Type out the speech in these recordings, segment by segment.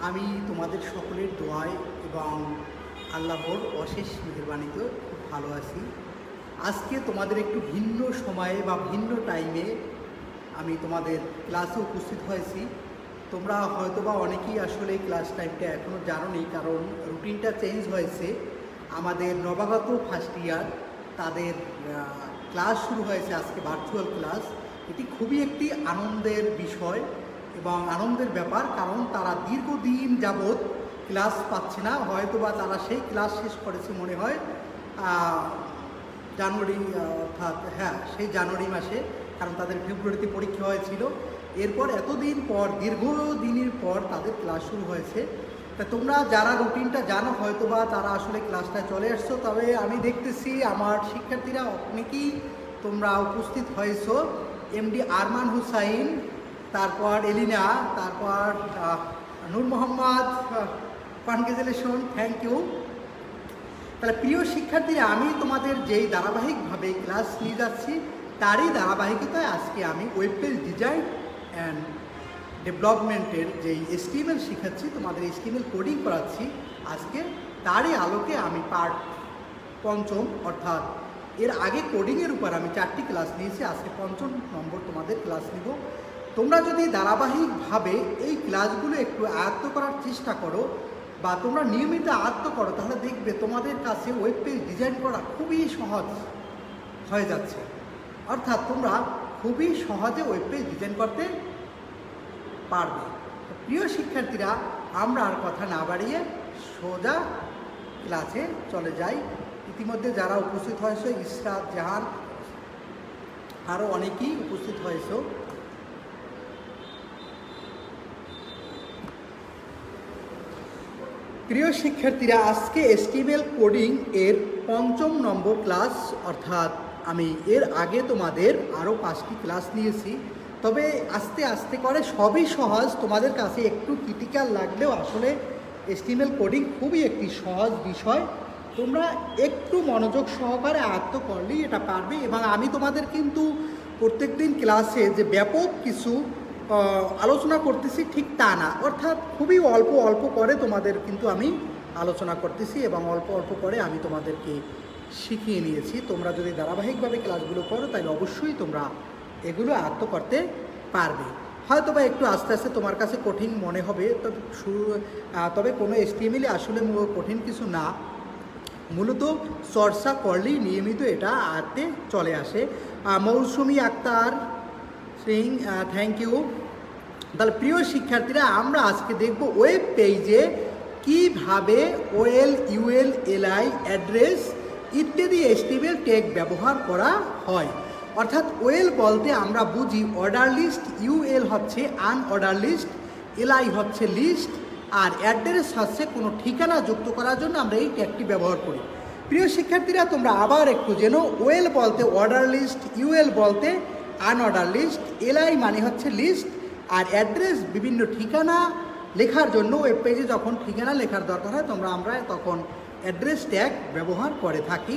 আমি তোমাদের সকলের দোয়ায় এবং আল্লাহর অশেষ মেহেরবানিতে খুব ভালো আছি। আজকে তোমাদের একটু ভিন্ন সময়ে বা ভিন্ন টাইমে আমি তোমাদের ক্লাসে উপস্থিত হয়েছি। তোমরা হয়তোবা অনেকেই আসলে ক্লাস টাইমটা এখনও জানোনি, কারণ রুটিনটা চেঞ্জ হয়েছে। আমাদের নবাগত ফার্স্ট ইয়ার তাদের ক্লাস শুরু হয়েছে আজকে, ভার্চুয়াল ক্লাস। এটি খুবই একটি আনন্দের বিষয় এবং আনন্দের ব্যাপার, কারণ তারা দীর্ঘদিন যাবৎ ক্লাস পাচ্ছে না। হয়তোবা তারা সেই ক্লাস শেষ করেছে মনে হয় জানুয়ারি, অর্থাৎ সেই জানুয়ারি মাসে, কারণ তাদের ফেব্রুয়ারিতে পরীক্ষা হয়েছিল। এরপর এতদিন পর, দীর্ঘদিনের পর তাদের ক্লাস শুরু হয়েছে। তা তোমরা যারা রুটিনটা জানো হয়তোবা তারা আসলে ক্লাসটায় চলে আসছো। তবে আমি দেখতেছি আমার শিক্ষার্থীরা অনেকেই তোমরা উপস্থিত হয়েছো। এমডি আরমান হুসাইন, তারপর এলিনা, তারপর নূর মোহাম্মদ, কনগ্রেচুলেশন, থ্যাংক ইউ। তাহলে প্রিয় শিক্ষার্থীরা, আমি তোমাদের যেই ধারাবাহিকভাবে ক্লাস নিয়ে যাচ্ছি তারই ধারাবাহিকতায় আজকে আমি ওয়েব পেজ ডিজাইন অ্যান্ড ডেভেলপমেন্টের যেই HTML শেখাচ্ছি, তোমাদের HTML কোডিং করাচ্ছি আজকে, তারই আলোকে আমি পার্ট 5, অর্থাৎ এর আগে কোডিংয়ের উপর আমি 4টি ক্লাস নিয়েছি। আজকে 5 নম্বর তোমাদের ক্লাস নিব। তোমরা যদি ধারাবাহিকভাবে এই ক্লাসগুলো একটু আয়ত্ত করার চেষ্টা করো বা তোমরা নিয়মিত আয়ত্ত করো, তাহলে দেখবে তোমাদের কাছে ওয়েব পেজ ডিজাইন করা খুবই সহজ হয়ে যাচ্ছে। অর্থাৎ তোমরা খুবই সহজে ওয়েব পেজ ডিজাইন করতে পারবে। প্রিয় শিক্ষার্থীরা, আমরা আর কথা না বাড়িয়ে সোজা ক্লাসে চলে যাই। ইতিমধ্যে যারা উপস্থিত হয়েছে, ইসরাত জাহান, আরও অনেকেই উপস্থিত হয়েছে। প্রিয় শিক্ষার্থীরা, আজকে HTML কোডিং এর 5ম নম্বর ক্লাস, অর্থাৎ আমি এর আগে তোমাদের আরও 5টি ক্লাস নিয়েছি। তবে আস্তে আস্তে করে সবই সহজ, তোমাদের কাছে একটু ক্রিটিক্যাল লাগলেও আসলে HTML কোডিং খুবই একটি সহজ বিষয়। তোমরা একটু মনোযোগ সহকারে আয়ত্ত করলেই এটা পারবে। এবং আমি তোমাদের কিন্তু প্রত্যেক দিন ক্লাসে যে ব্যাপক কিছু আলোচনা করতেছি ঠিক তা না, অর্থাৎ খুবই অল্প অল্প করে তোমাদের কিন্তু আমি আলোচনা করতেছি এবং অল্প অল্প করে আমি তোমাদেরকে শিখিয়ে নিয়েছি। তোমরা যদি ধারাবাহিকভাবে ক্লাসগুলো করো তাহলে অবশ্যই তোমরা এগুলো আয়ত্ত করতে পারবে। হয়তো বা একটু আস্তে আস্তে তোমার কাছে কঠিন মনে হবে, তবে কোনো HTML আসলে কঠিন কিছু না। মূলত চর্চা করলেই নিয়মিত এটা আয়ত্তে চলে আসে। মৌসুমি আক্তার সিং, থ্যাংক ইউ। তাহলে প্রিয় শিক্ষার্থীরা, আমরা আজকে দেখব ওয়েব পেজে কিভাবে OL, UL, LI, অ্যাড্রেস ইত্যাদি HTML ট্যাগ ব্যবহার করা হয়। অর্থাৎ OL বলতে আমরা বুঝি অর্ডার লিস্ট, UL হচ্ছে আনঅর্ডার লিস্ট, LI হচ্ছে লিস্ট, আর অ্যাড্রেস হচ্ছে কোনো ঠিকানা যুক্ত করার জন্য আমরা এই ট্যাগটি ব্যবহার করি। প্রিয় শিক্ষার্থীরা, তোমরা আবার একটু জেনো, OL বলতে অর্ডার লিস্ট, UL বলতে আনঅর্ডার লিস্ট, LI মানে হচ্ছে লিস্ট, আর অ্যাড্রেস বিভিন্ন ঠিকানা লেখার জন্য ওয়েব পেজে যখন ঠিকানা লেখার দরকার হয় আমরা তখন অ্যাড্রেস ট্যাগ ব্যবহার করে থাকি।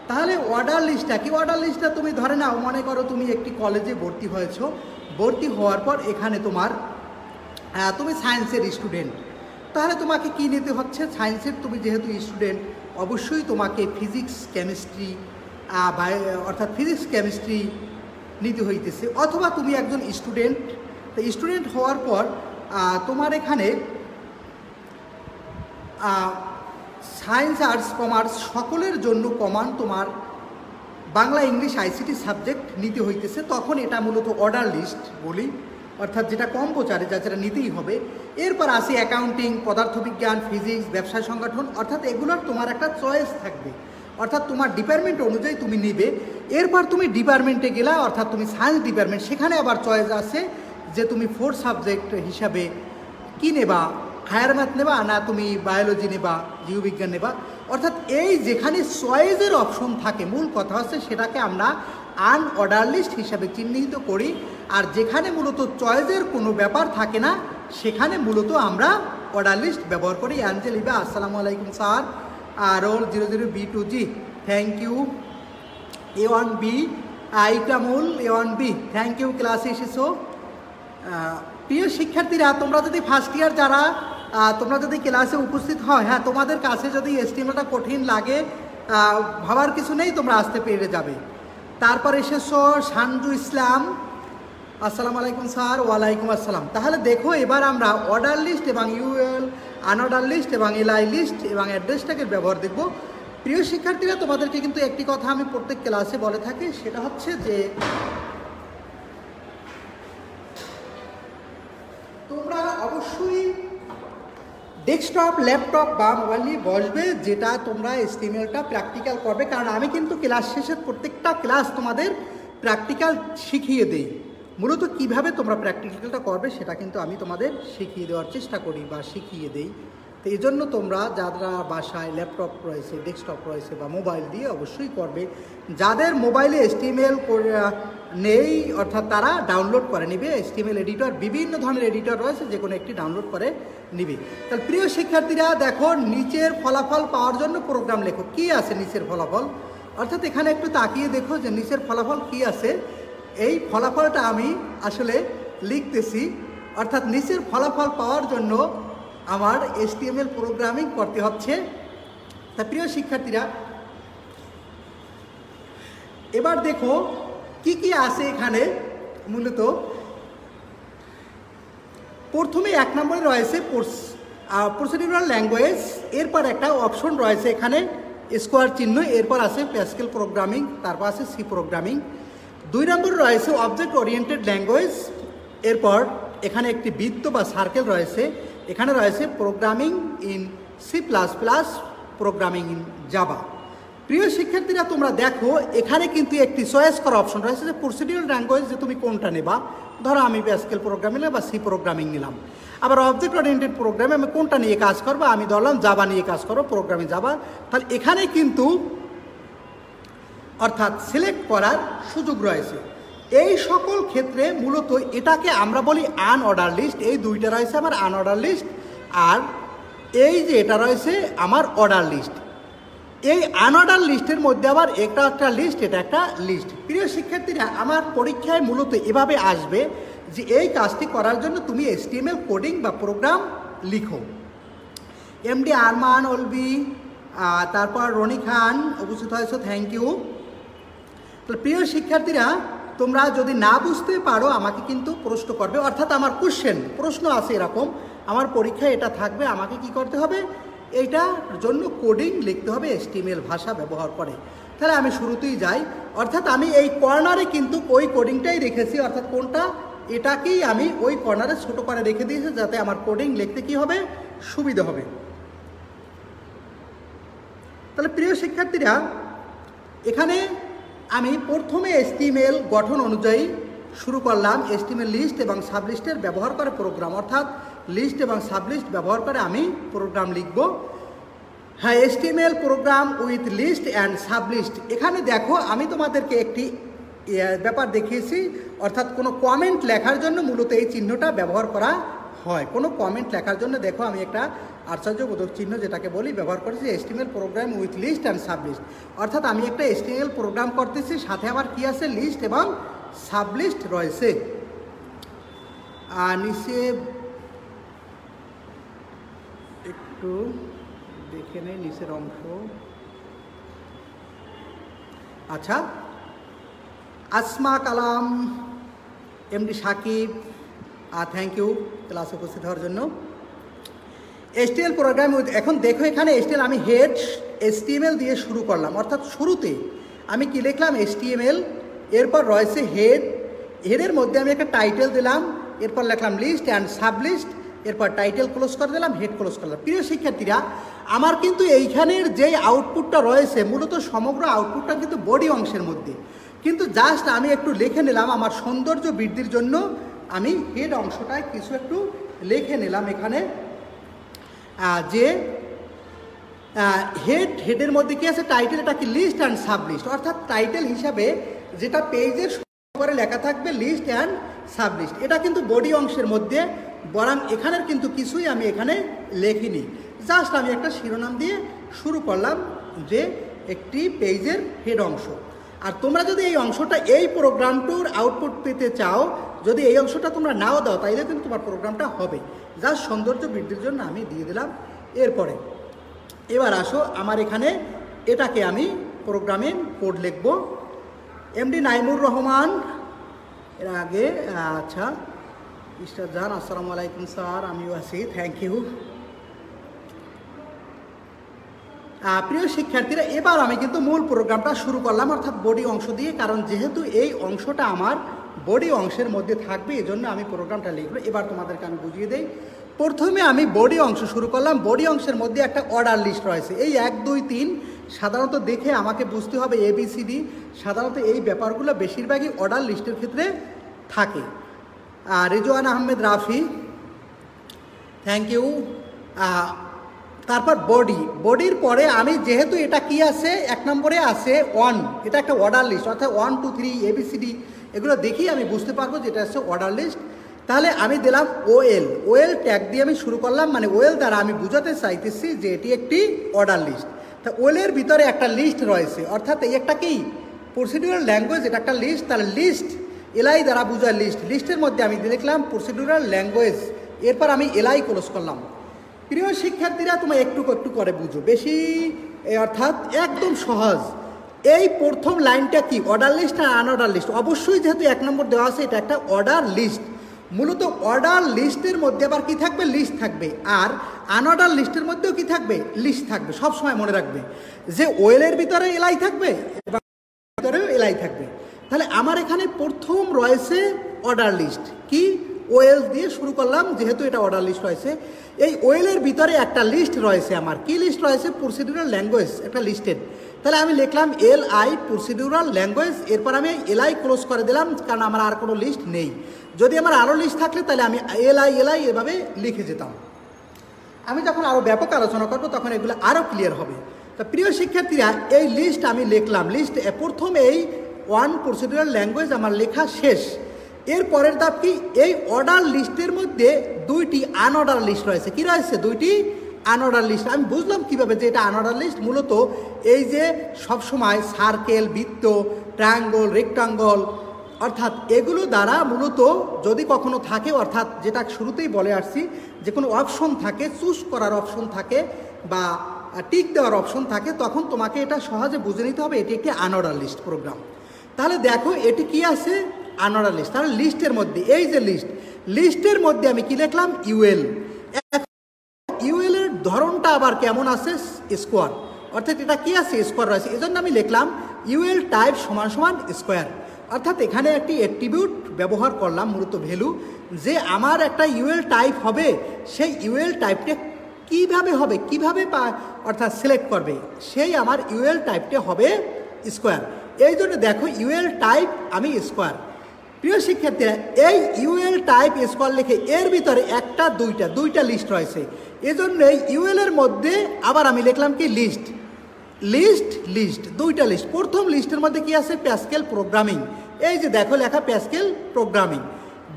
তাহলে অর্ডার লিস্টটা কি? অর্ডার লিস্টটা তুমি ধরে নাও, মনে করো তুমি একটি কলেজে ভর্তি হয়েছো। ভর্তি হওয়ার পর এখানে তুমি সায়েন্সের স্টুডেন্ট, তাহলে তোমাকে কি নিতে হচ্ছে? সায়েন্সের তুমি যেহেতু স্টুডেন্ট, অবশ্যই তোমাকে ফিজিক্স কেমিস্ট্রি অর্থাৎ ফিজিক্স কেমিস্ট্রি নিতে হইতেছে। অথবা তুমি একজন স্টুডেন্ট, তো স্টুডেন্ট হওয়ার পর তোমার এখানে সায়েন্স, আর্টস, কমার্স সকলের জন্য কমন তোমার বাংলা, ইংলিশ, ICT সাবজেক্ট নিতে হইতেছে। তখন এটা মূলত অর্ডার লিস্ট বলি, অর্থাৎ যেটা কম্পোচারে যেটা নিতেই হবে। এরপর আসি অ্যাকাউন্টিং, পদার্থবিজ্ঞান, ফিজিক্স, ব্যবসায় সংগঠন, অর্থাৎ এগুলোর তোমার একটা চয়েস থাকবে, অর্থাৎ তোমার ডিপার্টমেন্ট অনুযায়ী তুমি নিবে। এরপর তুমি ডিপার্টমেন্টে গেলা, অর্থাৎ তুমি সায়েন্স ডিপার্টমেন্ট, সেখানে আবার চয়েস আছে যে তুমি 4 সাবজেক্ট হিসাবে কী নেবা, হায়ার ম্যাথ নেবা না তুমি বায়োলজি নেবা, জীববিজ্ঞান নেবা। অর্থাৎ এই যেখানে চয়েসের অপশন থাকে, মূল কথা হচ্ছে সেটাকে আমরা আনঅর্ডার লিস্ট হিসাবে চিহ্নিত করি। আর যেখানে মূলত চয়েসের কোনো ব্যাপার থাকে না, সেখানে মূলত আমরা অর্ডার লিস্ট ব্যবহার করি। অ্যাঞ্জেলিবা, আসসালামু আলাইকুম sir. Roll 00B2G, thank you. A1B, Ikramul, A1B, thank you, ক্লাসে এসেছো। প্রিয় শিক্ষার্থীরা, তোমরা যদি ফার্স্ট ইয়ার যারা তোমরা যদি ক্লাসে উপস্থিত হয়, হ্যাঁ তোমাদের কাছে যদি এসটিএমএলটা কঠিন লাগে ভাবার কিছু নেই, তোমরা আসতে পেরে যাবে। তারপর এসেছো সানজু ইসলাম, আসসালামু আলাইকুম স্যার। ওয়ালাইকুম আসসালাম। তাহলে দেখো এবার আমরা অর্ডার লিস্ট এবং ইউএল, আনঅর্ডার লিস্ট এবং এলআই লিস্ট এবং অ্যাড্রেস ট্যাগের ব্যবহার দেখব। প্রিয় শিক্ষার্থীরা, তোমাদেরকে কিন্তু একটি কথা আমি প্রত্যেক ক্লাসে বলে থাকি, সেটা হচ্ছে যে তোমরা অবশ্যই ডেস্কটপ, ল্যাপটপ বা মোবাইল নিয়ে বসবে, যেটা তোমরা এসটিএমএলটা প্র্যাকটিক্যাল করবে। কারণ আমি কিন্তু ক্লাস শেষের প্রত্যেকটা ক্লাস তোমাদের প্র্যাকটিক্যাল শিখিয়ে দিই। মূলত কিভাবে তোমরা প্র্যাকটিক্যালটা করবে সেটা কিন্তু আমি তোমাদের শিখিয়ে দেওয়ার চেষ্টা করি বা শিখিয়ে দিই। তো এই জন্য তোমরা যারা বাসায় ল্যাপটপ রয়েছে, ডেস্কটপ রয়েছে বা মোবাইল দিয়ে অবশ্যই করবে। যাদের মোবাইলে এসটিএমএল নেই অর্থাৎ তারা ডাউনলোড করে নেবে। এসটিএমএল এডিটর, বিভিন্ন ধরনের এডিটর রয়েছে, যে কোনো একটি ডাউনলোড করে নিবে। তাহলে প্রিয় শিক্ষার্থীরা দেখো, নিচের ফলাফল পাওয়ার জন্য প্রোগ্রাম লেখো। কি আছে নিচের ফলাফল? অর্থাৎ এখানে একটু তাকিয়ে দেখো যে নিচের ফলাফল কি আছে। এই ফলাফলটা আমি আসলে লিখতেছি, অর্থাৎ নিচের ফলাফল পাওয়ার জন্য আমার এসটিএমএল প্রোগ্রামিং করতে হচ্ছে। তা প্রিয় শিক্ষার্থীরা, এবার দেখো কি কি আছে এখানে। মূলত প্রথমে 1 নম্বরে রয়েছে প্রসিডিউরাল ল্যাঙ্গুয়েজ, এরপর একটা অপশন রয়েছে এখানে স্কোয়ার চিহ্ন, এরপর আছে প্যাসকেল প্রোগ্রামিং, তারপর আছে সি প্রোগ্রামিং। 2 নম্বরে রয়েছে অবজেক্ট ওরিয়েন্টেড ল্যাঙ্গুয়েজ, এরপর এখানে একটি বৃত্ত বা সার্কেল রয়েছে, এখানে রয়েছে programming in C plus plus, programming in Java. প্রিয় শিক্ষার্থীরা, তোমরা দেখো এখানে কিন্তু একটি চয়েস করা অপশন রয়েছে যে প্রসিডিউরাল ল্যাঙ্গুয়েজ, যে তুমি কোনটা নেবা। ধরো আমি প্যাসকেল প্রোগ্রামিং নিলাম বা সি প্রোগ্রামিং নিলাম। আবার অবজেক্ট ওরিয়েন্টেড প্রোগ্রামে আমি কোনটা নিয়ে কাজ করবো, আমি ধরলাম জাভা নিয়ে কাজ করবো, প্রোগ্রামিং জাভা। তাহলে এখানে কিন্তু অর্থাৎ সিলেক্ট করার সুযোগ রয়েছে। এই সকল ক্ষেত্রে মূলত এটাকে আমরা বলি আনঅর্ডার লিস্ট। এই দুইটা রয়েছে আমার আনঅর্ডার লিস্ট, আর এই যে এটা রয়েছে আমার অর্ডার লিস্ট। এই আনঅর্ডার লিস্টের মধ্যে আবার একটা একটা লিস্ট, এটা একটা লিস্ট। প্রিয় শিক্ষার্থীরা, আমার পরীক্ষায় মূলত এভাবে আসবে যে এই কাজটি করার জন্য তুমি এসটিএমএল কোডিং বা প্রোগ্রাম লিখো। এমডি আরমান অলবি, তারপর রনি খান উপস্থিত হয়েছে, থ্যাংক ইউ। তাহলে প্রিয় শিক্ষার্থীরা, তোমরা যদি না বুঝতে পারো আমাকে কিন্তু প্রশ্ন করবে, অর্থাৎ আমার প্রশ্ন আছে এরকম, আমার পরীক্ষায় এটা থাকবে, আমাকে কি করতে হবে, এইটার জন্য কোডিং লিখতে হবে এসটিএমএল ভাষা ব্যবহার করে। তাহলে আমি শুরুতেই যাই, অর্থাৎ আমি এই কর্নারে কিন্তু ওই কোডিংটাই রেখেছি, অর্থাৎ কোনটা, এটাকেই আমি ওই কর্নারে ছোটো করে রেখে দিয়েছি, যাতে আমার কোডিং লিখতে কি হবে, সুবিধা হবে। তাহলে প্রিয় শিক্ষার্থীরা, এখানে আমি প্রথমে এসটিএমএল গঠন অনুযায়ী শুরু করলাম। এসটিএমএল লিস্ট এবং সাবলিস্টের ব্যবহার করে প্রোগ্রাম, অর্থাৎ লিস্ট এবং সাবলিস্ট ব্যবহার করে আমি প্রোগ্রাম লিখব। হ্যাঁ, HTML program with list and sublist. এখানে দেখো আমি তোমাদেরকে একটি ব্যাপার দেখিয়েছি, অর্থাৎ কোনো কমেন্ট লেখার জন্য মূলত এই চিহ্নটা ব্যবহার করা হয়। কোনো কমেন্ট লেখার জন্য দেখো আমি একটা আশ্চর্যবোধক চিহ্ন, যেটাকে বলি, ব্যবহার করেছি HTML program with list and sublist. অর্থাৎ আমি একটা এসটিএমএল প্রোগ্রাম করতেছি, সাথে আমার কি আছে, লিস্ট এবং সাবলিস্ট রয়েছে। আর নিচে একটু দেখে নেই নিচের অংশ। আচ্ছা, আসমা কালাম, এমডি সাকিব, থ্যাংক ইউ ক্লাসে উপস্থিত হওয়ার জন্য। এসটিএমএল প্রোগ্রাম এখন দেখো এখানে এসটিএমএল আমি হেড এসটিএমএল দিয়ে শুরু করলাম, অর্থাৎ শুরুতে আমি কি লিখলাম, এসটিএমএল, এরপর রয়েছে হেড, হেডের মধ্যে আমি একটা টাইটেল দিলাম, এরপর লিখলাম লিস্ট অ্যান্ড সাবলিস্ট, এরপর টাইটেল ক্লোজ করে দিলাম, হেড ক্লোজ করলাম। প্রিয় শিক্ষার্থীরা, আমার কিন্তু এইখানের যেই আউটপুটটা রয়েছে, মূলত সমগ্র আউটপুটটা কিন্তু বডি অংশের মধ্যে, কিন্তু জাস্ট আমি একটু লিখে নিলাম আমার সৌন্দর্য বৃদ্ধির জন্য, আমি হেড অংশটায় কিছু একটু লিখে নিলাম এখানে, যে হেডের মধ্যে কি আছে, টাইটেল, এটা কি লিস্ট অ্যান্ড সাবলিস্ট, অর্থাৎ টাইটেল হিসাবে যেটা পেজের পরে লেখা থাকবে লিস্ট অ্যান্ড সাবলিস্ট, এটা কিন্তু বডি অংশের মধ্যে, বরং এখানের কিন্তু কিছুই আমি এখানে লেখিনি, জাস্ট আমি একটা শিরোনাম দিয়ে শুরু করলাম যে একটি পেজের হেড অংশ। আর তোমরা যদি এই অংশটা, এই প্রোগ্রামটার আউটপুট পেতে চাও, যদি এই অংশটা তোমরা নাও দাও, তাইলে কিন্তু তোমার প্রোগ্রামটা হবে। যা সৌন্দর্য বৃদ্ধির জন্য আমি দিয়ে দিলাম। এরপরে এবার আসো আমার এখানে এটাকে আমি প্রোগ্রামিং কোড লিখব। এমডি নাইমুর রহমান এর আগে আচ্ছা মিস্টার জান আসসালামু আলাইকুম স্যার, আমিও আছি, থ্যাংক ইউ। প্রিয় শিক্ষার্থীরা, এবার আমি কিন্তু মূল প্রোগ্রামটা শুরু করলাম, অর্থাৎ বডি অংশ দিয়ে, কারণ যেহেতু এই অংশটা আমার বডি অংশের মধ্যে থাকবে এজন্য আমি প্রোগ্রামটা লিখবো। এবার তোমাদেরকে আমি বুঝিয়ে দেই। প্রথমে আমি বডি অংশ শুরু করলাম। বডি অংশের মধ্যে একটা অর্ডার লিস্ট রয়েছে, এই 1 2 3 সাধারণত দেখে আমাকে বুঝতে হবে ABCD। সাধারণত এই ব্যাপারগুলো বেশিরভাগই অর্ডার লিস্টের ক্ষেত্রে থাকে। Rizwan Ahmed Rafi, thank you. তারপর বডির পরে আমি যেহেতু এটা কি আছে 1 নম্বরে আছে 1, এটা একটা অর্ডার লিস্ট, অর্থাৎ 1 2 3 ABCD এগুলো দেখেই আমি বুঝতে পারবো যে এটা হচ্ছে অর্ডার লিস্ট। তাহলে আমি দিলাম ওএল ট্যাগ দিয়ে আমি শুরু করলাম, মানে ওএল দ্বারা আমি বোঝাতে চাইতেছি যে এটি একটি অর্ডার লিস্ট। তা ওএলের ভিতরে একটা লিস্ট রয়েছে, অর্থাৎ এই একটা কি প্রসিডিউরাল ল্যাঙ্গুয়েজ, এটা একটা লিস্ট। তাহলে লিস্ট এলআই দ্বারা বোঝায় লিস্ট। লিস্টের মধ্যে আমি লিখলাম প্রসিডিউরাল ল্যাঙ্গুয়েজ, এরপর আমি এলআই ক্লোজ করলাম। প্রিয় শিক্ষার্থীরা, তোমরা একটু একটু করে বুঝো, বেশি অর্থাৎ একদম সহজ। এই প্রথম লাইনটা কি অর্ডার লিস্ট আর আনঅর্ডার লিস্ট। অবশ্যই যেহেতু 1 নম্বর দেওয়া আছে এটা একটা অর্ডার লিস্ট। মূলত অর্ডার লিস্টের মধ্যে আবার কি থাকবে, লিস্ট থাকবে, আর আনঅর্ডার লিস্টের মধ্যেও কি থাকবে, লিস্ট থাকবে। সব সময় মনে রাখবে যে ওয়েলের ভিতরে এলআই থাকবে এবং ভিতরেও এলআই থাকবে। তাহলে আমার এখানে প্রথম রয়েছে অর্ডার লিস্ট, কি ওয়েল দিয়ে শুরু করলাম যেহেতু এটা অর্ডার লিস্ট রয়েছে। এই ওয়েলের ভিতরে একটা লিস্ট রয়েছে, আমার কি লিস্ট রয়েছে, প্রসিডিউরাল ল্যাঙ্গুয়েজ, একটা লিস্টেড। তাহলে আমি লিখলাম এলআই প্রসিডিউরাল ল্যাঙ্গুয়েজ, এরপর আমি এলআই ক্লোজ করে দিলাম, কারণ আমার আর কোনো লিস্ট নেই। যদি আমার আরও লিস্ট থাকলে তাহলে আমি এলআই এভাবে লিখে যেতাম। আমি যখন আরও ব্যাপক আলোচনা করব তখন এগুলো আরও ক্লিয়ার হবে। তো প্রিয় শিক্ষার্থীরা, এই লিস্ট আমি লিখলাম। লিস্ট প্রথম এই 1 প্রসিডিউরাল ল্যাঙ্গুয়েজ আমার লেখা শেষ। এর পরের ধাপ কি, এই অর্ডার লিস্টের মধ্যে 2টি আনঅর্ডার লিস্ট রয়েছে। কি রয়েছে, 2টি আনঅর্ডার লিস্ট। আমি বুঝলাম কিভাবে যে এটা আনঅর্ডার লিস্ট। মূলত এই যে সবসময় সার্কেল, বৃত্ত, ট্রায়াঙ্গল, রেক্টাঙ্গল, অর্থাৎ এগুলো দ্বারা মূলত যদি কখনো থাকে, অর্থাৎ যেটা শুরুতেই বলে আসছি, যে কোনো অপশন থাকে, চুজ করার অপশন থাকে বা টিক দেওয়ার অপশন থাকে, তখন তোমাকে এটা সহজে বুঝে নিতে হবে এটি একটি আনঅর্ডার লিস্ট প্রোগ্রাম। তাহলে দেখো এটি কি আছে, আনঅর্ডার লিস্ট। তাহলে লিস্টের মধ্যে এই যে লিস্টের মধ্যে আমি কি লিখলাম, ইউএল। ইউএল এর ধরনটা আবার কেমন আছে, স্কোয়ার, অর্থাৎ এটা কি আছে, স্কোয়ার রয়েছে। এজন্য আমি লিখলাম ইউএল টাইপ সমান সমান স্কোয়ার, অর্থাৎ এখানে একটি অ্যাট্রিবিউট ব্যবহার করলাম, মূলত ভ্যালু, যে আমার একটা ইউএল টাইপ হবে, সেই ইউএল টাইপটা কিভাবে হবে, কিভাবে অর্থাৎ সিলেক্ট করবে, সেই আমার ইউএল টাইপটা হবে স্কোয়ার। এই জন্য দেখো ইউএল টাইপ আমি স্কোয়ার। প্রিয় শিক্ষার্থীরা, এই ইউএল টাইপ স্কোয়ার লিখে এর ভিতরে একটা দুইটা লিস্ট রয়েছে। এজন্য ইউএল এর মধ্যে আবার আমি লিখলাম কি লিস্ট 2টা লিস্ট। প্রথম লিস্টের মধ্যে কি আছে, প্যাসকেল প্রোগ্রামিং, এই যে দেখো লেখা প্যাসকেল প্রোগ্রামিং।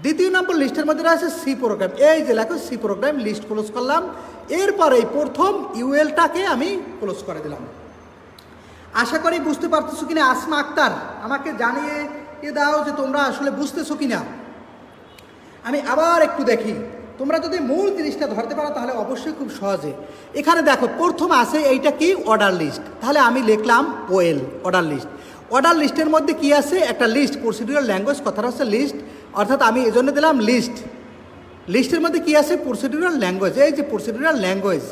দ্বিতীয় নম্বর লিস্টের মধ্যে রয়েছে সি প্রোগ্রাম, এই যে লেখো সি প্রোগ্রাম, লিস্ট ক্লোজ করলাম। এরপরে প্রথম ইউএলটাকে আমি ক্লোজ করে দিলাম। আশা করি বুঝতে পারতেছো কিনা। আসমা আক্তার, আমাকে জানিয়ে দাও যে তোমরা আসলে বুঝতেছো কিনা। আমি আবার একটু দেখি, তোমরা যদি মূল জিনিসটা ধরতে পারো তাহলে অবশ্যই খুব সহজে। এখানে দেখো প্রথম আছে এইটা কি, অর্ডার লিস্ট। তাহলে আমি লিখলাম ওএল অর্ডার লিস্ট। অর্ডার লিস্টের মধ্যে কি আছে, একটা লিস্ট, প্রসিডিউরাল ল্যাঙ্গুয়েজ কথাটা হচ্ছে লিস্ট, অর্থাৎ আমি এজন্য দিলাম লিস্ট। লিস্টের মধ্যে কি আছে, প্রসিডিউরাল ল্যাঙ্গুয়েজ, এই যে প্রসিডিউরাল ল্যাঙ্গুয়েজ।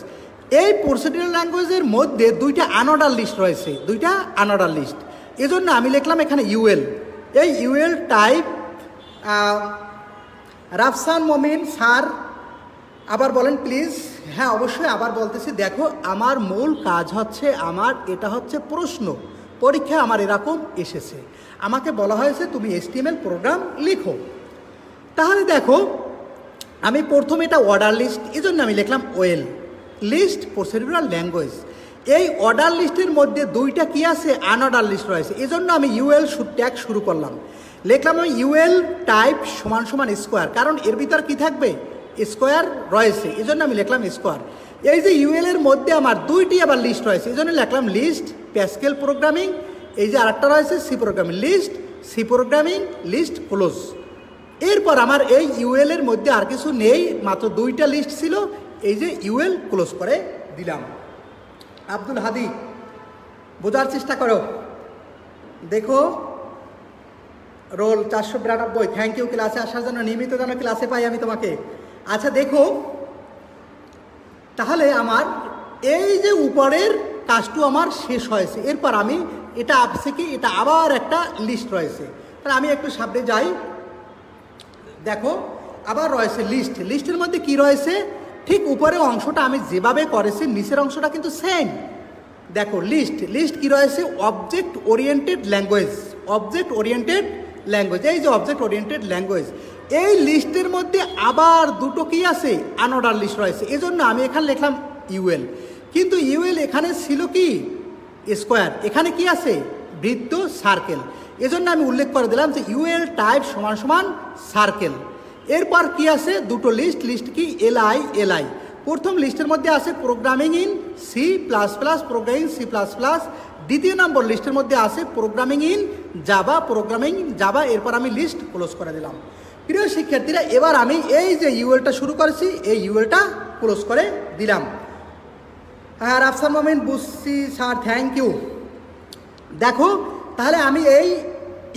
এই প্রসিডিউরাল ল্যাঙ্গুয়েজের মধ্যে 2টা আনঅর্ডার লিস্ট রয়েছে, 2টা আনঅর্ডার লিস্ট। এজন্য আমি লিখলাম এখানে ইউএল। এই ইউএল টাইপ রাফসান মমিন স্যার আবার বলেন প্লিজ। হ্যাঁ অবশ্যই আবার বলতেছি। দেখো আমার মূল কাজ হচ্ছে, আমার এটা হচ্ছে প্রশ্ন, পরীক্ষায় আমার এরকম এসেছে, আমাকে বলা হয়েছে তুমি HTML প্রোগ্রাম লিখো। তাহলে দেখো আমি প্রথমে এটা অর্ডার লিস্ট, এজন্য আমি লিখলাম ওয়েল লিস্ট প্রসিডিউরাল ল্যাঙ্গুয়েজ। এই অর্ডার লিস্টের মধ্যে 2টা কি আছে, আনঅর্ডার লিস্ট রয়েছে, এজন্য আমি ইউএল ট্যাগ শুরু করলাম। লিখলাম আমি ইউএল টাইপ সমান সমান স্কোয়ার, কারণ এর ভিতর কি থাকবে, স্কোয়ার রয়েছে, এজন্য আমি লিখলাম স্কোয়ার। এই যে ইউএল এর মধ্যে আমার 2টি আবার লিস্ট রয়েছে, এজন্য লিখলাম লিস্ট প্যাসকেল প্রোগ্রামিং। এই যে আরেকটা রয়েছে C programming, list C programming list close. এরপর আমার এই ইউএল এর মধ্যে আর কিছু নেই, মাত্র 2টা লিস্ট ছিল, এই যে ইউএল ক্লোজ করে দিলাম। আব্দুল হাদি, বোঝার চেষ্টা করো, দেখো রোল 492, থ্যাংক ইউ ক্লাসে আসার জন্য, নিয়মিত যেন ক্লাসে পাই আমি তোমাকে। আচ্ছা দেখো, তাহলে আমার এই যে উপরের কাজটু আমার শেষ হয়েছে। এরপর আমি এটা আপসে কি এটা আবার একটা লিস্ট রয়েছে, তাহলে আমি একটু সামনে যাই। দেখো আবার রয়েছে লিস্ট, লিস্টের মধ্যে কি রয়েছে, ঠিক উপরের অংশটা আমি যেভাবে করেছি নিচের অংশটা কিন্তু সেম। দেখো লিস্ট, লিস্ট কি রয়েছে, object oriented language, object oriented language, এই যে অবজেক্ট ওরিয়েন্টেড ল্যাঙ্গুয়েজ, এই লিস্টের মধ্যে আবার দুটো কি আছে, আনঅর্ডার লিস্ট রয়েছে। এজন্য আমি এখানে লিখলাম ইউএল, কিন্তু ইউএল এখানে ছিল কি স্কোয়ার, এখানে কি আছে বৃত্ত সার্কেল, এজন্য আমি উল্লেখ করে দিলাম যে ইউএল টাইপ সমান সমান সার্কেল। এরপর কি আছে, দুটো লিস্ট, লিস্ট কি এলআই এলআই। প্রথম লিস্টের মধ্যে আছে programming in C plus plus, programming C plus plus. দ্বিতীয় নম্বর লিস্টের মধ্যে আছে programming in Java, programming Java. এরপর আমি লিস্ট ক্লোজ করে দিলাম। প্রিয় শিক্ষার্থীরা, এবার আমি এই যে ইউএলটা শুরু করেছি এই ইউএলটা ক্লোজ করে দিলাম। হ্যাঁ রাফসান মোমিন, বুঝছি স্যার, থ্যাংক ইউ। দেখো তাহলে আমি এই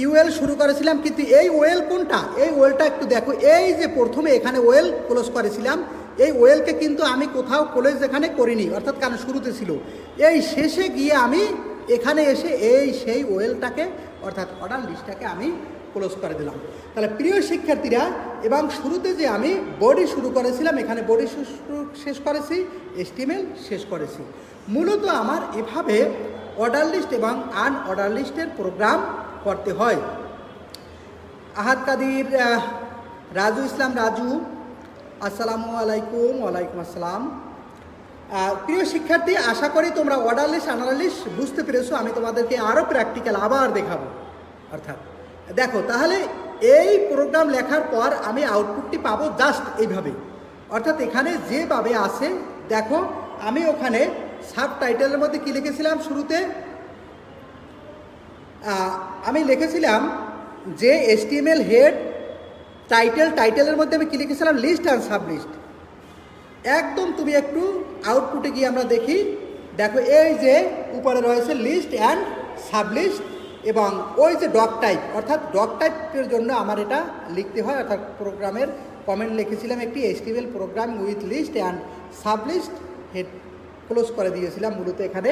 ইউএল শুরু করেছিলাম, কিন্তু এই ওয়েল কোনটা, এই ওয়েলটা একটু দেখো, এই যে প্রথমে এখানে ওয়েল ক্লোজ করেছিলাম, এই ওয়েলকে কিন্তু আমি কোথাও ক্লোজ এখানে করিনি, অর্থাৎ কারণ শুরুতে ছিল, এই শেষে গিয়ে আমি এখানে এসে এই সেই ওয়েলটাকে অর্থাৎ অর্ডার লিস্টটাকে আমি ক্লোজ করে দিলাম। তাহলে প্রিয় শিক্ষার্থীরা, এবং শুরুতে যে আমি বডি শুরু করেছিলাম, এখানে বডি শেষ করেছি, এসটিএমএল শেষ করেছি। মূলত আমার এভাবে অর্ডার লিস্ট এবং আনঅর্ডার লিস্টের প্রোগ্রাম করতে হয়। আহাদ কাদির, রাজু ইসলাম রাজু, আসসালামু আলাইকুম। ওয়ালাইকুম আসসালাম। প্রিয় শিক্ষার্থী, আশা করি তোমরা অর্ডার লিস্ট আনঅর্ডার লিস্ট বুঝতে পেরেছো। আমি তোমাদেরকে আরও প্র্যাকটিক্যাল আবার দেখাবো। অর্থাৎ দেখো, তাহলে এই প্রোগ্রাম লেখার পর আমি আউটপুটটি পাবো জাস্ট এইভাবে, অর্থাৎ এখানে যেভাবে আছে। দেখো আমি ওখানে সাবটাইটেলের মধ্যে কি লিখেছিলাম, শুরুতে আমি লিখেছিলাম যে এসটিএমএল হেড টাইটেল, টাইটেলের মধ্যে আমি কি লিখেছিলাম, লিস্ট অ্যান্ড সাবলিস্ট। একদম তুমি একটু আউটপুটে গিয়ে আমরা দেখি, দেখো এই যে উপরে রয়েছে লিস্ট অ্যান্ড সাবলিস্ট, এবং ওই যে ডক টাইপ, অর্থাৎ ডক টাইপের জন্য আমার এটা লিখতে হয়, অর্থাৎ প্রোগ্রামের কমেন্ট লিখেছিলাম একটি HTML program with list and sublist, head close করে দিয়েছিলাম মূলত এখানে।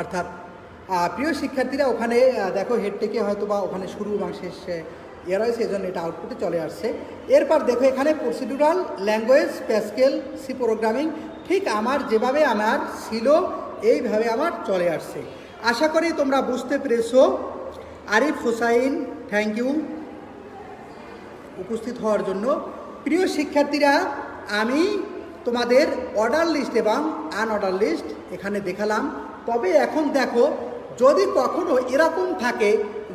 অর্থাৎ প্রিয় শিক্ষার্থীরা, ওখানে দেখো হেড থেকে হয়তো বা ওখানে শুরু এবং শেষ ইয়ে রয়েছে, এই জন্য এটা আউটপুটে চলে আসছে। এরপর দেখো এখানে procedural language Pascal C programming, ঠিক আমার যেভাবে আমার ছিল এইভাবে আমার চলে আসছে। আশা করি তোমরা বুঝতে পেরেছো। আরিফ হোসাইন, থ্যাংক ইউ উপস্থিত হওয়ার জন্য। প্রিয় শিক্ষার্থীরা, আমি তোমাদের অর্ডার লিস্ট এবং আনঅর্ডার লিস্ট এখানে দেখালাম। তবে এখন দেখো, যদি কখনো এরকম থাকে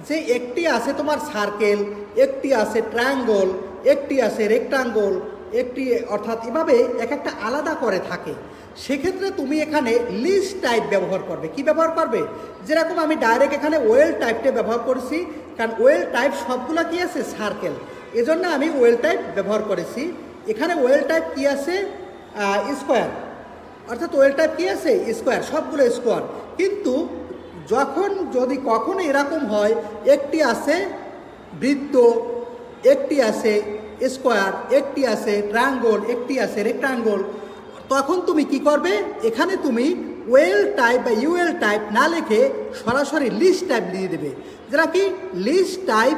যে একটি আছে তোমার সার্কেল, একটি আছে ট্রায়াঙ্গল, একটি আছে রেক্টাঙ্গল, একটি অর্থাৎ এভাবে এক একটা আলাদা করে থাকে, সেক্ষেত্রে তুমি এখানে লিস্ট টাইপ ব্যবহার করবে। কি ব্যবহার করবে, যেরকম আমি ডাইরেক্ট এখানে ওয়েল টাইপটা ব্যবহার করেছি, কারণ ওয়েল টাইপ সবগুলো কি আছে সার্কেল, এজন্য আমি ওয়েল টাইপ ব্যবহার করেছি। এখানে ওয়েল টাইপ কি আছে, স্কোয়ার, অর্থাৎ ওয়েল টাইপ কি আছে স্কোয়ার, সবগুলো স্কোয়ার। কিন্তু যখন যদি কখনো এরকম হয় একটি আছে বৃত্ত, একটি আছে স্কোয়ার, একটি আছে ট্রায়াঙ্গল, একটি আছে রেক্টাঙ্গল, তখন তুমি কি করবে, এখানে তুমি ওয়েল টাইপ বা ইউএল টাইপ না লিখে সরাসরি লিস্ট টাইপ দিয়ে দেবে, যেটা কি list type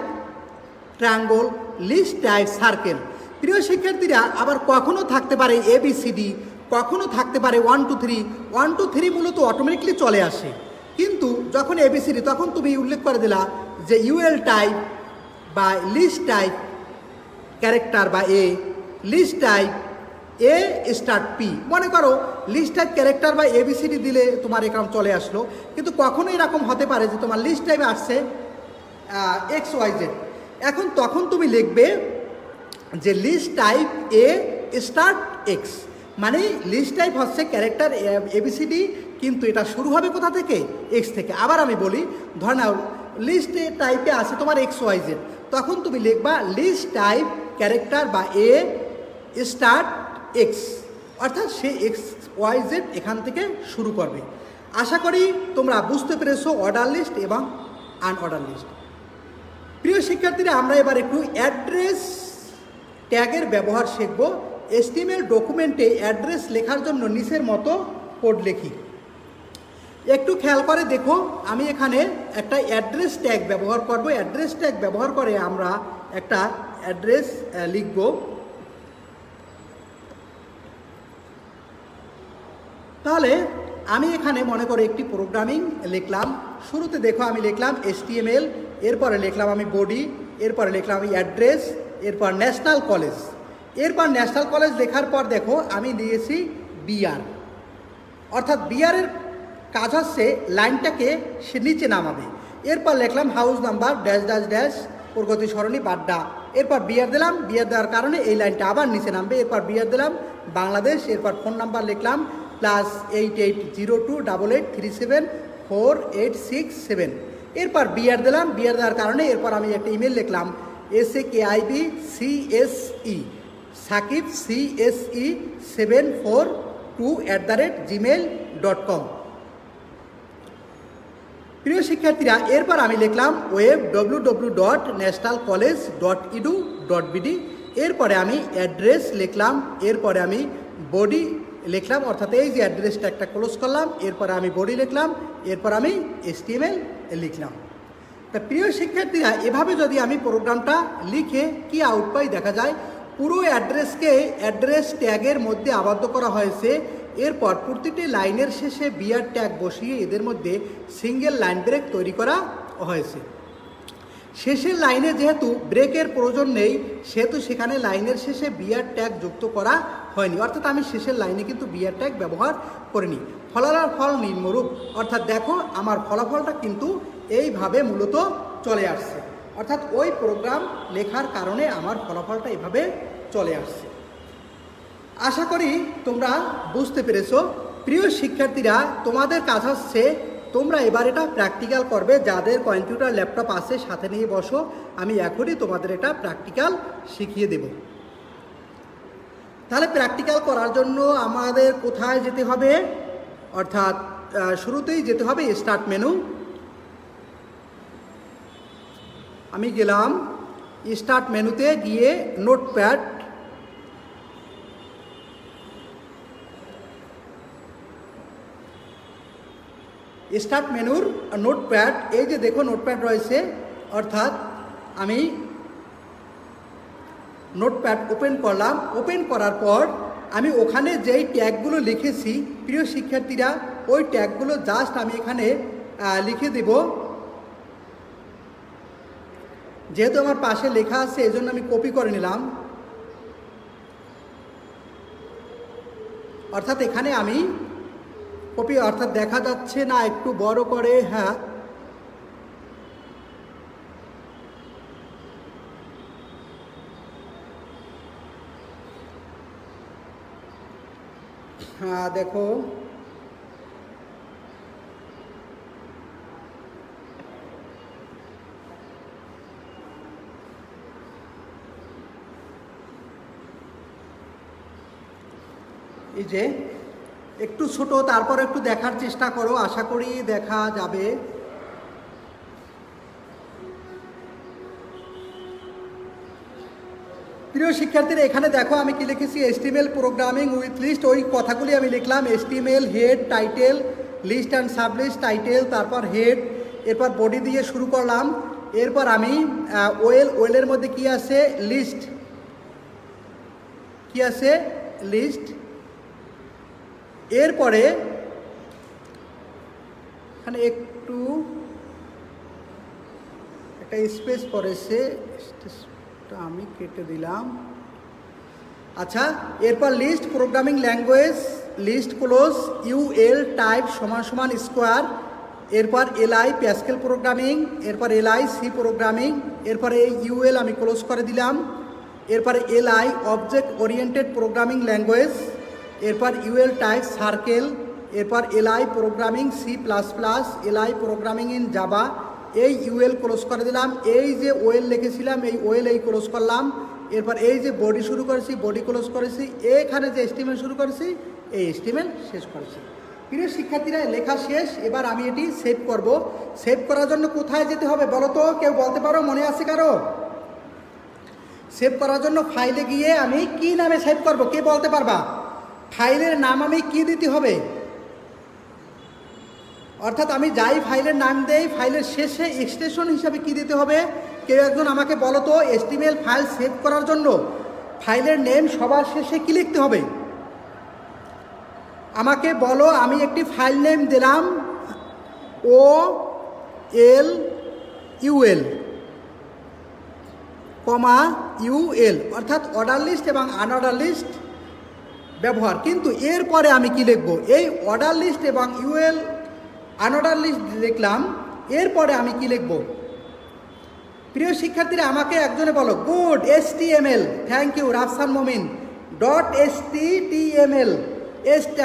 triangle, list type circle. প্রিয় শিক্ষার্থীরা, আবার কখনো থাকতে পারে ABCD, কখনো থাকতে পারে 1 2 3। 1 2 3 মূলত অটোমেটিকলি চলে আসে, কিন্তু যখন ABCD তখন তুমি উল্লেখ করে দিলা যে ইউএল টাইপ বা লিস্ট টাইপ ক্যারেক্টার বা এ, লিস্ট টাইপ এ স্টার্ট পি। মনে করো লিস্ট টাইপ ক্যারেক্টার বা ABCD দিলে তোমার এরকম চলে আসলো, কিন্তু কখনো এরকম হতে পারে যে তোমার লিস্ট টাইপে আসছে XYZ। এখন তখন তুমি লিখবে যে লিস্ট টাইপ এ স্টার্ট এক্স, মানে লিস্ট টাইপ হচ্ছে ক্যারেক্টার ABCD, কিন্তু এটা শুরু হবে কোথা থেকে, এক্স থেকে। আবার আমি বলি, ধরে নাও লিস্ট টাইপে আছে তোমার XYZ, তখন তুমি লিখবা লিস্ট টাইপ ক্যারেক্টার বা এ স্টার্ট এক্স, অর্থাৎ সে এক্স ওয়াই জেড এখান থেকে শুরু করবে। আশা করি তোমরা বুঝতে পেরেছো অর্ডার লিস্ট এবং আনঅর্ডার লিস্ট। প্রিয় শিক্ষার্থীরা, আমরা এবার একটু অ্যাড্রেস ট্যাগের ব্যবহার শিখব। HTML ডকুমেন্টে অ্যাড্রেস লেখার জন্য নিচের মতো কোড লিখি। একটু খেয়াল করে দেখো, আমি এখানে একটা অ্যাড্রেস ট্যাগ ব্যবহার করব। অ্যাড্রেস ট্যাগ ব্যবহার করে আমরা একটা অ্যাড্রেস লিখব। তাহলে আমি এখানে মনে করে একটি প্রোগ্রামিং লিখলাম। শুরুতে দেখো আমি লিখলাম HTML, এরপরে লিখলাম আমি বডি, এরপরে লিখলাম আমি অ্যাড্রেস, এরপর ন্যাশনাল কলেজ। এরপর ন্যাশনাল কলেজ লেখার পর দেখো আমি দিয়েছি বিআর, অর্থাৎ বিআরের কাজ হচ্ছে লাইনটাকে সে নিচে নামাবে। এরপর লিখলাম house number dash dash dash প্রগতি সরণি বাড্ডা। এরপর বিআর দিলাম, বিআর দেওয়ার কারণে এই লাইনটা আবার নিচে নামবে। এরপর বিআর দিলাম বাংলাদেশ, এরপর ফোন নাম্বার লিখলাম +8802374867। এরপর বিআর দিলাম, বিআর দেওয়ার কারণে এরপর আমি একটা ইমেল লিখলাম SAKIBCSE সাকিব CSE742@gmail.com। প্রিয় শিক্ষার্থীরা, এরপর আমি লিখলাম ওয়েব www.nationalcollege.edu.bd। এরপরে আমি অ্যাড্রেস লিখলাম, এরপরে আমি বডি লিখলাম, অর্থাৎ এই যে অ্যাড্রেসটা একটা ক্লোজ করলাম, এরপরে আমি বডি লিখলাম, এরপর আমি HTML লিখলাম। তা প্রিয় শিক্ষার্থীরা, এভাবে যদি আমি প্রোগ্রামটা লিখে কি আউট পাই দেখা যায়, পুরো অ্যাড্রেসকে অ্যাড্রেস ট্যাগের মধ্যে আবদ্ধ করা হয়েছে। এরপর প্রতিটি লাইনের শেষে বিআর ট্যাগ বসিয়ে এদের মধ্যে সিঙ্গেল লাইন ব্রেক তৈরি করা হয়েছে। শেষের লাইনে যেহেতু ব্রেকের প্রয়োজন নেই, সেহেতু সেখানে লাইনের শেষে বিআর ট্যাগ যুক্ত করা হয়নি, অর্থাৎ আমি শেষের লাইনে কিন্তু বিআর ট্যাগ ব্যবহার করিনি। ফলাফল ফল নিম্নরূপ, অর্থাৎ দেখো আমার ফলাফলটা কিন্তু এইভাবে মূলত চলে আসছে, অর্থাৎ ওই প্রোগ্রাম লেখার কারণে আমার ফলাফলটা এভাবে চলে আসছে। আশা করি তোমরা বুঝতে পেরেছো। প্রিয় শিক্ষার্থীরা, তোমাদের কাজ হচ্ছে তোমরা এবার এটা প্র্যাকটিক্যাল করবে। যাদের কম্পিউটার ল্যাপটপ আছে সাথে নিয়ে বসো, আমি এখনই তোমাদের এটা প্র্যাকটিক্যাল শিখিয়ে দেব। তাহলে প্র্যাকটিক্যাল করার জন্য আমাদের কোথায় যেতে হবে, অর্থাৎ শুরুতেই যেতে হবে স্টার্ট মেনু। আমি গেলাম স্টার্ট মেনুতে, গিয়ে নোটপ্যাড, স্টার্ট মেনুর নোটপ্যাড, এই যে দেখো নোটপ্যাড রয়েছে, অর্থাৎ আমি নোটপ্যাড ওপেন করলাম। ওপেন করার পর আমি ওখানে যেই ট্যাগগুলো লিখেছি প্রিয় শিক্ষার্থীরা, ওই ট্যাগগুলো জাস্ট আমি এখানে লিখে দেব। যেহেতু আমার পাশে লেখা আছে এজন্য আমি কপি করে নিলাম, অর্থাৎ এখানে আমি কপি, অর্থাৎ দেখা যাচ্ছে না, একটু বড় করে, হ্যাঁ হ্যাঁ দেখো এই যে একটু ছোট, তারপর একটু দেখার চেষ্টা করো, আশা করি দেখা যাবে। প্রিয় শিক্ষার্থীরা, এখানে দেখো আমি কি লিখেছি, HTML প্রোগ্রামিং উইথ লিস্ট, ওই কথাগুলি আমি লিখলাম। HTML head, title, list and sublist, title, তারপর হেড, এরপর বডি দিয়ে শুরু করলাম। এরপর আমি ওয়েলের মধ্যে কি আছে, লিস্ট, কি আছে, লিস্ট। এরপরে এখানে একটু একটা স্পেস পড়েছে, আমি কেটে দিলাম। আচ্ছা, এরপর list programming language, list close, UL type = square, এরপর LI প্যাসকেল প্রোগ্রামিং, এরপর LI সি প্রোগ্রামিং, এরপরে এই UL আমি ক্লোজ করে দিলাম। এরপরে LI object oriented programming language, এরপর UL টাইপ সার্কেল, এরপর LI programming C++, LI programming in Java, এই ইউএল ক্লোজ করে দিলাম, এই যে ওয়েল লিখেছিলাম এই ওয়েল এই ক্লোজ করলাম, এরপর এই যে বডি শুরু করেছি বডি ক্লোজ করেছি, এখানে যে এস্টিমেল শুরু করেছি এই এস্টিমেল শেষ করেছি। প্রিয় শিক্ষার্থীরা লেখা শেষ, এবার আমি এটি সেভ করব। সেভ করার জন্য কোথায় যেতে হবে বলো তো, কেউ বলতে পারো, মনে আছে কারো? সেভ করার জন্য ফাইলে গিয়ে আমি কি নামে সেভ করব, কে বলতে পারবা? ফাইলের নাম আমি কি দিতে হবে? অর্থাৎ আমি যাই ফাইলের নাম দেই ফাইলের শেষে এক্সটেনশন হিসাবে কি দিতে হবে? কেউ একজন আমাকে বলো তো, এসটিএমএল ফাইল সেভ করার জন্য ফাইলের নেম সবার শেষে কি লিখতে হবে? আমাকে বলো। আমি একটি ফাইল নেম দিলাম OLUL, UL, অর্থাৎ অর্ডার লিস্ট এবং আনঅর্ডার লিস্ট ব্যবহার। কিন্তু এরপরে আমি কি লিখব? এই অর্ডার লিস্ট এবং UL আনঅর্ডার লিস্ট লিখলাম, এরপরে আমি কি লিখব? প্রিয় শিক্ষার্থীরা আমাকে একজনে বলো, good HTML, thank you Rafsan Momin, .html,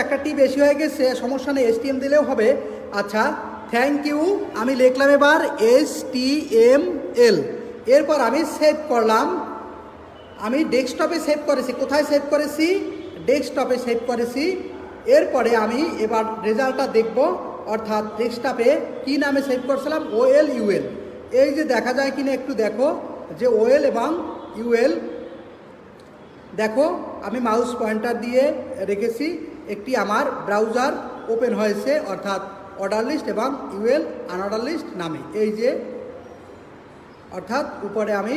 একটা টি বেশি হয়ে গেছে, সমস্যা নেই, HTML দিলেও হবে। আচ্ছা, থ্যাংক ইউ, আমি লিখলাম এবার HTML, এরপর আমি সেভ করলাম। আমি ডেস্কটপে সেভ করেছি। কোথায় সেভ করেছি? ডেস্কটপে সেভ করেছি। এরপরে আমি এবার রেজাল্টটা দেখব, অর্থাৎ ডেস্কটপে কি নামে সেভ করছিলাম? OLUL। এই যে দেখা যায় কিনা একটু দেখো যে OL এবং UL, দেখো আমি মাউস পয়েন্টার দিয়ে রেখেছি, একটি আমার ব্রাউজার ওপেন হয়েছে, অর্থাৎ অর্ডার লিস্ট এবং UL আনঅর্ডার লিস্ট নামে। এই যে অর্থাৎ উপরে আমি,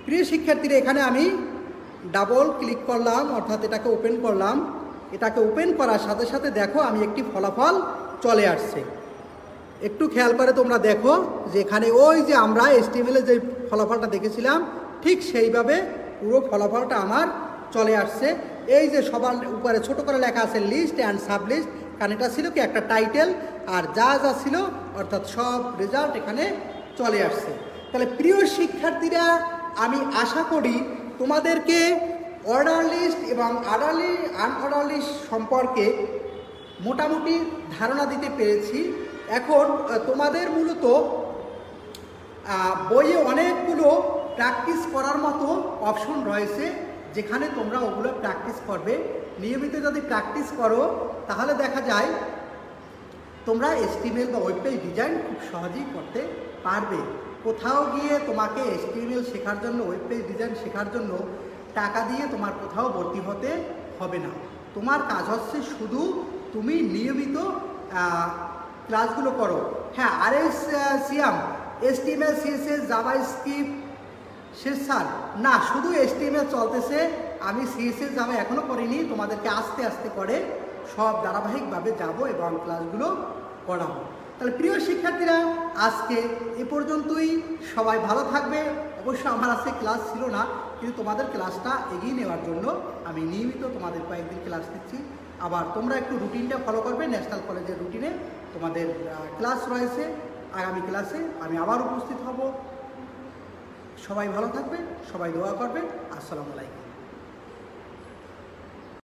প্রিয় শিক্ষার্থীরা এখানে আমি ডাবল ক্লিক করলাম, অর্থাৎ এটাকে ওপেন করলাম। এটাকে ওপেন করার সাথে সাথে দেখো আমি একটি ফলাফল চলে আসছে। একটু খেয়াল করে তোমরা দেখো যে এখানে ওই যে আমরা HTML-এ যে ফলাফলটা দেখেছিলাম ঠিক সেইভাবে পুরো ফলাফলটা আমার চলে আসছে। এই যে সবার উপরে ছোট করে লেখা আছে লিস্ট অ্যান্ড সাব লিস্ট, কারণ এটা ছিল কি একটা টাইটেল, আর যা যা ছিল অর্থাৎ সব রেজাল্ট এখানে চলে আসছে। তাহলে প্রিয় শিক্ষার্থীরা আমি আশা করি তোমাদেরকে অর্ডার লিস্ট এবং আনঅর্ডার লিস্ট সম্পর্কে মোটামুটি ধারণা দিতে পেরেছি। এখন তোমাদের মূলত বইয়ে অনেকগুলো প্র্যাকটিস করার মতো অপশন রয়েছে, যেখানে তোমরা ওগুলো প্র্যাকটিস করবে। নিয়মিত যদি প্র্যাকটিস করো তাহলে দেখা যায় তোমরা HTML বা ওয়েব পেজ ডিজাইন খুব সহজেই করতে পারবে। কোথাও গিয়ে তোমাকে HTML শেখার জন্য, ওয়েব পেজ ডিজাইন শেখার জন্য টাকা দিয়ে তোমার কোথাও ভর্তি হতে হবে না। তোমার কাজ হচ্ছে শুধু তুমি নিয়মিত ক্লাসগুলো করো। হ্যাঁ, সিয়াম, HTML, CSS, জাভাস্ক্রিপ্ট শেষ স্যার? না, শুধু HTML চলতেছে, আমি CSS জাভা এখনও করিনি। তোমাদেরকে আস্তে আস্তে করে সব ধারাবাহিকভাবে যাব এবং ক্লাসগুলো করাবো। তাহলে প্রিয় শিক্ষার্থীরা আজকে এ পর্যন্তই। সবাই ভালো থাকবে। অবশ্য আমার আজকে ক্লাস ছিল না, কিন্তু তোমাদের ক্লাসটা এগিয়ে নেওয়ার জন্য আমি নিয়মিত তোমাদের কয়েকদিন ক্লাস দিচ্ছি। আবার তোমরা একটু রুটিনটা ফলো করবে। ন্যাশনাল কলেজের রুটিনে তোমাদের ক্লাস রয়েছে। আগামী ক্লাসে আমি আবার উপস্থিত হব। সবাই ভালো থাকবে, সবাই দোয়া করবে। আসসালামু আলাইকুম।